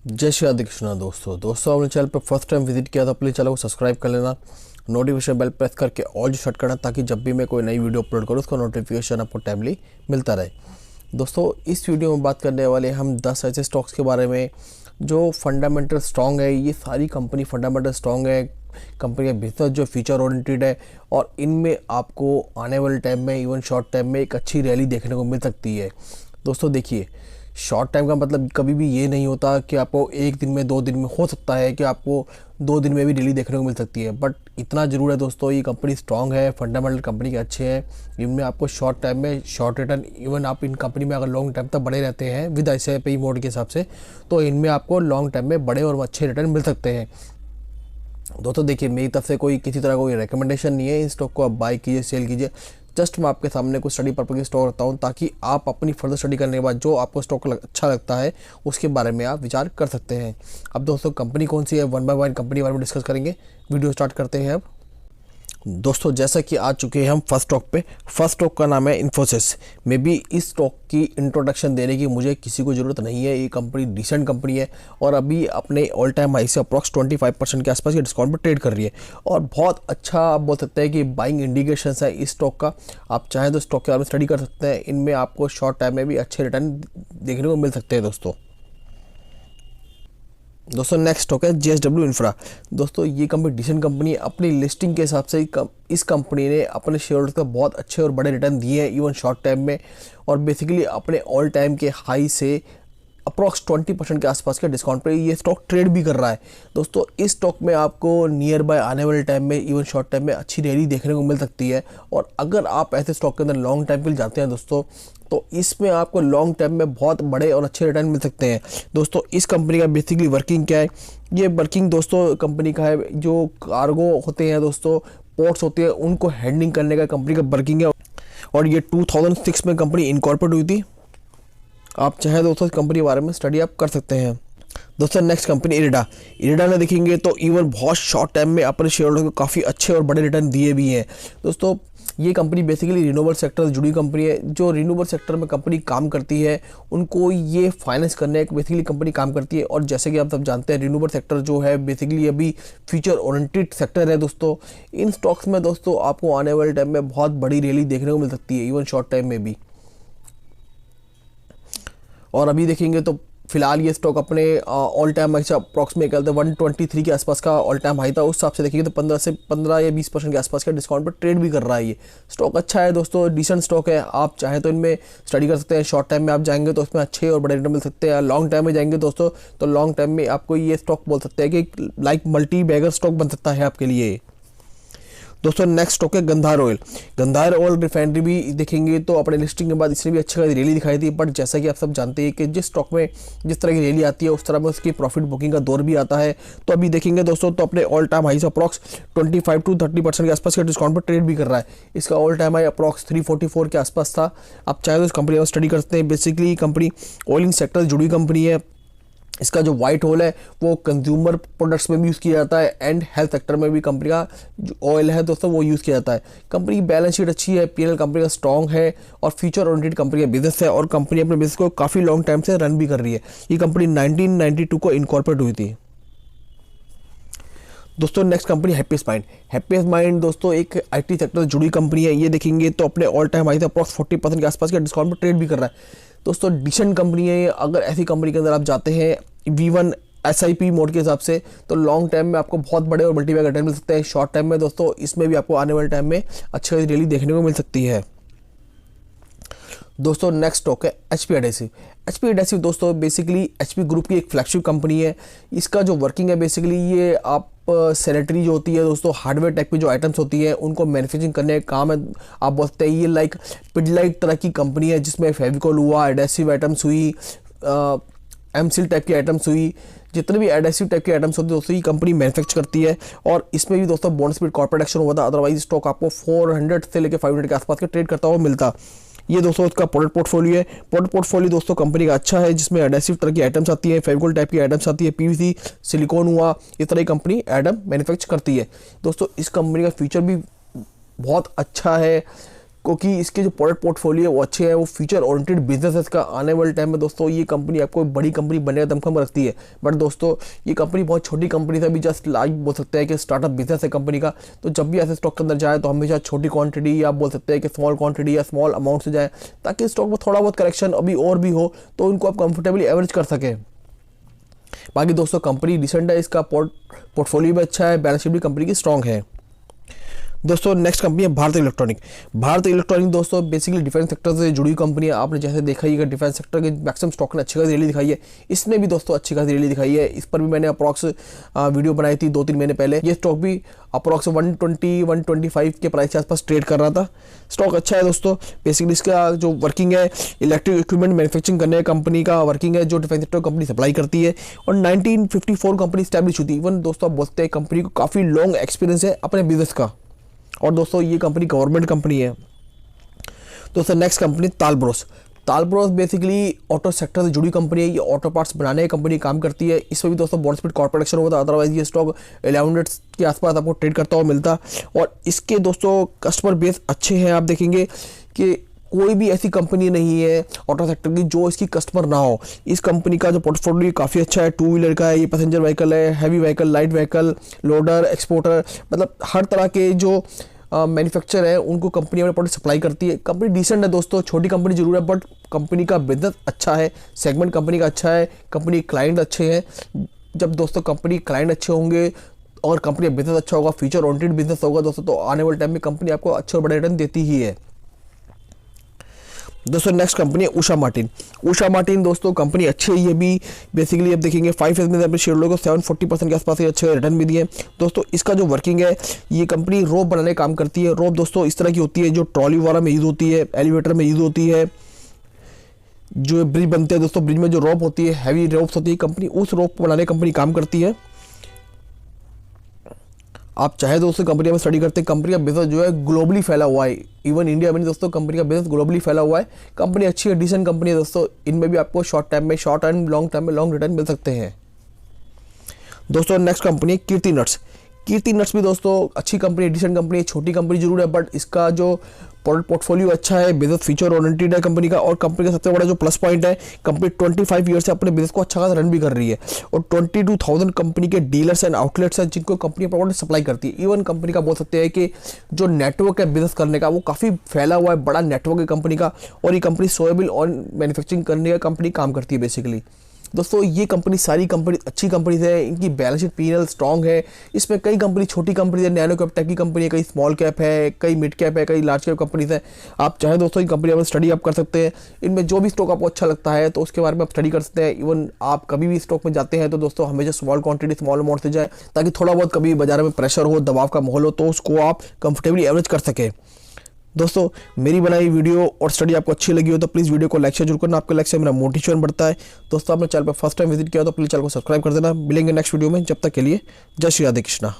जय श्री राधे कृष्णा। दोस्तों अपने चैनल पर फर्स्ट टाइम विजिट किया तो अपने चैनल को सब्सक्राइब कर लेना, नोटिफिकेशन बेल प्रेस करके ऑल जो सेट करना ताकि जब भी मैं कोई नई वीडियो अपलोड करूँ उसका नोटिफिकेशन आपको टाइमली मिलता रहे। दोस्तों इस वीडियो में बात करने वाले हम 10 ऐसे स्टॉक्स के बारे में जो फंडामेंटल स्ट्रॉन्ग है। ये सारी कंपनी फंडामेंटल स्ट्रॉन्ग है, कंपनी का बिजनेस जो फीचर ओरिएंटेड है और इनमें आपको आने वाले टाइम में इवन शॉर्ट टाइम में एक अच्छी रैली देखने को मिल सकती है। दोस्तों देखिए, शॉर्ट टाइम का मतलब कभी भी ये नहीं होता कि आपको एक दिन में 2 दिन में, हो सकता है कि आपको 2 दिन में भी रैली देखने को मिल सकती है, बट इतना ज़रूर है दोस्तों ये कंपनी स्ट्रांग है, फंडामेंटल कंपनी के अच्छे हैं। इनमें आपको शॉर्ट टाइम में शॉर्ट रिटर्न, इवन आप इन कंपनी में अगर लॉन्ग टाइम तक बड़े रहते हैं विद SIP मोड के हिसाब से, तो इनमें आपको लॉन्ग टाइम में बड़े और अच्छे रिटर्न मिल सकते हैं। दोस्तों देखिए, मेरी तरफ से किसी तरह कोई रिकमेंडेशन नहीं है, इस स्टॉक को आप बाय कीजिए सेल कीजिए। जस्ट मैं आपके सामने कुछ स्टडी पर्पज की स्टॉक रखता हूँ ताकि आप अपनी फर्दर स्टडी करने के बाद जो आपको स्टॉक अच्छा लगता है उसके बारे में आप विचार कर सकते हैं। अब दोस्तों कंपनी कौन सी है, वन बाय वन कंपनी के बारे में डिस्कस करेंगे। वीडियो स्टार्ट करते हैं अब। दोस्तों जैसा कि आ चुके हैं हम फर्स्ट स्टॉक पे। फर्स्ट स्टॉक का नाम है इन्फोसिस। मे बी इस स्टॉक की इंट्रोडक्शन देने की मुझे किसी को ज़रूरत नहीं है। ये कंपनी डिसेंट कंपनी है और अभी अपने ऑल टाइम हाई से अप्रॉक्स 25% के आसपास के डिस्काउंट पर ट्रेड कर रही है और बहुत अच्छा आप बोल सकते हैं कि बाइंग इंडिकेशंस है इस स्टॉक का। आप चाहें तो स्टॉक के बारे में स्टडी कर सकते हैं, इनमें आपको शॉर्ट टाइम में भी अच्छे रिटर्न देखने को मिल सकते हैं। दोस्तों नेक्स्ट स्टॉक है JSW इंफ्रा। दोस्तों ये कंपनी डिसेंट कंपनी है, अपनी लिस्टिंग के हिसाब से इस कंपनी ने अपने शेयर होल्डर्स को बहुत अच्छे और बड़े रिटर्न दिए हैं इवन शॉर्ट टाइम में, और बेसिकली अपने ऑल टाइम के हाई से अप्रॉक्स 20% के आसपास के डिस्काउंट पे ये स्टॉक ट्रेड भी कर रहा है। दोस्तों इस स्टॉक में आपको नियर बाय आने वाले टाइम में इवन शॉर्ट टाइम में अच्छी रैली देखने को मिल सकती है, और अगर आप ऐसे स्टॉक के अंदर लॉन्ग टाइम के लिए जाते हैं दोस्तों, तो इसमें आपको लॉन्ग टाइम में बहुत बड़े और अच्छे रिटर्न मिल सकते हैं। दोस्तों इस कंपनी का बेसिकली वर्किंग क्या है, ये वर्किंग दोस्तों कंपनी का है जो कार्गो होते हैं दोस्तों, पोर्ट्स होते हैं, उनको हैंडलिंग करने का कंपनी का वर्किंग है, और ये 2006 में कंपनी इनकॉर्पोरेट हुई थी। आप चाहे दोस्तों इस कंपनी के बारे में स्टडी आप कर सकते हैं। दोस्तों नेक्स्ट कंपनी इरिडा ने देखेंगे तो इवन बहुत शॉर्ट टाइम में अपने शेयर होल्डर को काफ़ी अच्छे और बड़े रिटर्न दिए भी हैं। दोस्तों ये कंपनी बेसिकली रिन्यूएबल सेक्टर से जुड़ी कंपनी है। जो रिन्यूएबल सेक्टर में कंपनी काम करती है उनको ये फाइनेंस करने की बेसिकली कंपनी काम करती है, और जैसे कि आप सब जानते हैं रिन्यूएबल सेक्टर जो है बेसिकली अभी फ्यूचर ओरिएंटेड सेक्टर है। दोस्तों इन स्टॉक्स में दोस्तों आपको आने वाले टाइम में बहुत बड़ी रैली देखने को मिल सकती है इवन शॉर्ट टाइम में भी। और अभी देखेंगे तो फिलहाल ये स्टॉक अपने ऑल टाइम हाई से अप्रॉक्सीमेट 123 के आसपास का ऑल टाइम हाई था, उस हिसाब से देखेंगे तो 15 या 20% के आसपास का डिस्काउंट पर ट्रेड भी कर रहा है। ये स्टॉक अच्छा है दोस्तों, डिसेंट स्टॉक है। आप चाहें तो इनमें स्टडी कर सकते हैं। शॉर्ट टाइम में आप जाएंगे तो इसमें अच्छे और बड़े रिटर्न मिल सकते हैं। लॉन्ग टाइम में जाएंगे दोस्तों तो लॉन्ग टाइम में आपको ये स्टॉक बोल सकते हैं कि लाइक मल्टी बैगर स्टॉक बन सकता है आपके लिए। दोस्तों नेक्स्ट स्टॉक है गंधार ऑयल रिफाइनरी भी देखेंगे तो अपने लिस्टिंग के बाद इसने भी अच्छी खासी रैली दिखाई थी, बट जैसा कि आप सब जानते हैं कि जिस स्टॉक में जिस तरह की रैली आती है उस तरह में उसकी प्रॉफिट बुकिंग का दौर भी आता है। तो अभी देखेंगे दोस्तों तो अपने ऑल टाइम हाई से अप्रॉक्स 25 to 30% के आसपास के डिस्काउंट पर ट्रेड भी कर रहा है। इसका ऑल टाइम हाई अप्रॉक्स 344 के आसपास था। आप चाहे तो इस कंपनी में स्टडी कर सकते हैं। बेसिकली कंपनी ऑयलिंग सेक्टर से जुड़ी कंपनी है। इसका जो वाइट होल है वो कंज्यूमर प्रोडक्ट्स में भी यूज़ किया जाता है एंड हेल्थ सेक्टर में भी कंपनी का जो ऑयल है दोस्तों वो यूज़ किया जाता है। कंपनी की बैलेंस शीट अच्छी है, P&L कंपनी का स्ट्रॉन्ग है और फ्यूचर ओरिएंटेड कंपनी का बिजनेस है, और कंपनी अपने बिजनेस को काफ़ी लॉन्ग टाइम से रन भी कर रही है। ये कंपनी 1992 को इनकॉर्पोरेट हुई थी। दोस्तों नेक्स्ट कंपनी हैप्पीएस्ट माइंड दोस्तों एक IT सेक्टर से जुड़ी कंपनी है। ये देखेंगे तो अपने ऑल टाइम हाई से अप्रॉक्स 40% के आसपास के डिस्काउंट पर ट्रेड भी कर रहा है। दोस्तों डिसेंट कंपनी है। अगर ऐसी कंपनी के अंदर आप जाते हैं V1 SIP मोड के हिसाब से तो लॉन्ग टाइम में आपको बहुत बड़े और मल्टीबैग रिटर्न मिल सकते हैं। शॉर्ट टाइम में दोस्तों इसमें भी आपको आने वाले टाइम में अच्छी रैली देखने को मिल सकती है। दोस्तों नेक्स्ट स्टॉक है HP एडेसिव दोस्तों बेसिकली HP ग्रुप की एक फ्लैगशिप कंपनी है। इसका जो वर्किंग है बेसिकली ये आप सैनिटरी जो होती है दोस्तों, हार्डवेयर टाइप की जो आइटम्स होती है उनको मैन्युफैक्चरिंग करने का काम है। आप बोलते हैं ये लाइक पिडलाइट तरह की कंपनी है जिसमें फेविकॉल हुआ, एडेसिव आइटम्स हुई, एमसील टाइप की आइटम्स हुई, जितने भी एडेसिव टाइप के आइटम्स होते हैं दोस्तों ये कंपनी मैन्युफैक्चर करती है। और इसमें भी दोस्तों बॉन्ड स्पीड कॉर्पोरेट एक्शन हुआ था, अदरवाइज स्टॉक आपको 400 से लेकर 500 के आसपास के ट्रेड करता हुआ मिलता। ये दोस्तों इसका प्रोडक्ट पोर्टफोलियो है। प्रोडक्ट पोर्टफोलियो दोस्तों कंपनी का अच्छा है जिसमें एडेसिव तरह की आइटम्स आती है, फेविकॉल टाइप की आइटम्स आती है, PVC, सिलिकॉन हुआ, इस तरह की कंपनी आइटम मैन्युफैक्चर करती है। दोस्तों इस कंपनी का फ्यूचर भी बहुत अच्छा है। क्योंकि इसके जो प्रोडक्ट पोर्टफोलियो है वो अच्छे हैं, वो फ्यूचर ओरिएंटेड बिजनेस है इसका। आने वाले टाइम में दोस्तों ये कंपनी आपको बड़ी कंपनी बनने का दमखम रखती है। बट दोस्तों ये कंपनी बहुत छोटी कंपनी से अभी जस्ट लाइक बोल सकते हैं कि स्टार्टअप बिजनेस है कंपनी का। तो जब भी ऐसे स्टॉक के अंदर जाए तो हमेशा छोटी क्वांटिटी, या आप बोल सकते हैं कि स्मॉल क्वांटिटी या स्मॉल अमाउंट से जाए, ताकि स्टॉक में थोड़ा बहुत करेक्शन अभी और भी हो तो उनको आप कंफर्टेबली एवरेज कर सकें। बाकी दोस्तों कंपनी डिसेंट है, इसका पोर्टफोलियो भी अच्छा है, बैलेंस शीट भी कंपनी की स्ट्रांग है। दोस्तों नेक्स्ट कंपनी है भारत इलेक्ट्रॉनिक। भारत इलेक्ट्रॉनिक दोस्तों बेसिकली डिफेंस सेक्टर से जुड़ी कंपनी है। आपने जैसे देखा ही है डिफेंस सेक्टर के मैक्सिमम स्टॉक ने अच्छी खासी रैली दिखाई है, इसने भी दोस्तों अच्छी खासी रैली दिखाई है। इस पर भी मैंने अप्रॉक्स वीडियो बनाई थी 2-3 महीने पहले। ये स्टॉक भी अप्रॉक्स 120-125 के प्राइस के आसपास ट्रेड कर रहा था। स्टॉक अच्छा है दोस्तों। बेसिकली इसका जो वर्किंग है इलेक्ट्रिक इक्विपमेंट मैन्युफैक्चरिंग करने कंपनी का वर्किंग है, जो डिफेंस सेक्टर कंपनी सप्लाई करती है। और 1954 कंपनी स्टैब्लिश हुई थी। इवन दोस्तों आप बोलते हैं कंपनी को काफ़ी लॉन्ग एक्सपीरियंस है अपने बिजनेस का। और दोस्तों ये कंपनी गवर्नमेंट कंपनी है। दोस्तों next company Talbros. Talbros basically auto sector से जुड़ी कंपनी है। ये ऑटो पार्ट्स बनाने की कंपनी काम करती है। इसमें भी दोस्तों बॉन्ड स्प्लिट कॉर्पोरेट एक्शन होता है, अदरवाइज ये स्टॉक 1100 के आसपास आपको ट्रेड करता हुआ मिलता। और इसके दोस्तों कस्टमर बेस अच्छे हैं। आप देखेंगे कि कोई भी ऐसी कंपनी नहीं है ऑटो सेक्टर की जो इसकी कस्टमर ना हो। इस कंपनी का जो पोर्टफोलियो काफ़ी अच्छा है, 2 व्हीलर का है, ये पैसेंजर व्हीकल है, heavy vehicle, light vehicle, loader, exporter, मतलब हर तरह के जो मैन्युफैक्चर है उनको कंपनी अपने प्रोडक्ट सप्लाई करती है। कंपनी डिसेंट है दोस्तों, छोटी कंपनी जरूर है बट कंपनी का बिजनेस अच्छा है, सेगमेंट कंपनी का अच्छा है, कंपनी क्लाइंट अच्छे हैं। जब दोस्तों कंपनी क्लाइंट अच्छे होंगे और कंपनी का बिजनेस अच्छा होगा, फ्यूचर ओरिएंटेड बिजनेस होगा दोस्तों, तो आने वाले टाइम में कंपनी आपको अच्छे और बड़े रिटर्न देती ही है। दोस्तों नेक्स्ट कंपनी है उषा मार्टिन। उषा मार्टिन दोस्तों कंपनी अच्छी है। ये भी बेसिकली आप देखेंगे 5 ईयर्स में अपने शेयर होल्डर को 740% के आसपास अच्छे रिटर्न भी दिए। दोस्तों इसका जो वर्किंग है, ये कंपनी रोप बनाने का काम करती है। रोप दोस्तों इस तरह की होती है जो ट्रॉली वगैरह में यूज़ होती है, एलिवेटर में यूज़ होती है, जो ब्रिज बनते हैं दोस्तों, ब्रिज में जो रोप होती है, हैवी रोप्स होती है, कंपनी उस रोप बनाने कंपनी काम करती है। आप चाहे दोस्तों कंपनी में स्टडी करते हैं, कंपनी का बिजनेस जो है ग्लोबली फैला हुआ है। इवन इंडिया में दोस्तों कंपनी का बिजनेस ग्लोबली फैला हुआ है। कंपनी अच्छी है, डिसेंट कंपनी है दोस्तों। इनमें भी आपको शॉर्ट टाइम में शॉर्ट एंड लॉन्ग टाइम में लॉन्ग रिटर्न मिल सकते हैं। दोस्तों नेक्स्ट कंपनी है कीर्ति नट्स। कीर्ति नट्स भी दोस्तों अच्छी कंपनी, डिसेंट कंपनी है, छोटी कंपनी जरूर है बट इसका जो प्रोडक्ट पोर्टफोलियो अच्छा है, बिजनेस फीचर ओरिएंटेड है कंपनी का। और कंपनी का सबसे बड़ा जो प्लस पॉइंट है, कंपनी 25 ईयर से अपने बिजनेस को अच्छा खासा रन भी कर रही है। और 22,000 कंपनी के डीलर्स एंड आउटलेट्स हैं जिनको कंपनी अपना प्रोडक्ट सप्लाई करती है। इवन कंपनी का बोल सकते हैं कि जो नेटवर्क है बिजनेस करने का वो काफ़ी फैला हुआ है, बड़ा नेटवर्क है कंपनी का। और ये कंपनी सोयाबीन ऑयल मैन्युफैक्चरिंग करने का कंपनी काम करती है बेसिकली। दोस्तों ये कंपनी सारी कंपनी अच्छी कंपनी है, इनकी बैलेंस शीट P&L स्ट्रॉन्ग है। इसमें कई कंपनी छोटी कंपनी है, नैनो कैप टाइप की कंपनी है, कई स्मॉल कैप है, कई मिड कैप है, कई लार्ज कैप कंपनीज है। आप चाहे दोस्तों इन कंपनी में स्टडी आप कर सकते हैं। इनमें जो भी स्टॉक आपको अच्छा लगता है तो उसके बारे में आप स्टडी कर सकते हैं। इवन आप कभी भी स्टॉक में जाते हैं तो दोस्तों हमेशा स्मॉल क्वांटिटी स्मॉल अमाउंट से जाए, ताकि थोड़ा बहुत कभी बाजार में प्रेशर हो, दबाव का माहौल हो तो उसको आप कंफर्टेबली एवरेज कर सकें। दोस्तों मेरी बनाई वीडियो और स्टडी आपको अच्छी लगी हो तो प्लीज़ वीडियो को लाइक शेयर जरूर करना। आपके लाइक से मेरा मोटिवेशन बढ़ता है। दोस्तों आपने चैनल पर फर्स्ट टाइम विजिट किया तो प्लीज़ चैनल को सब्सक्राइब कर देना। मिलेंगे नेक्स्ट वीडियो में, जब तक के लिए जय श्री राधे कृष्णा।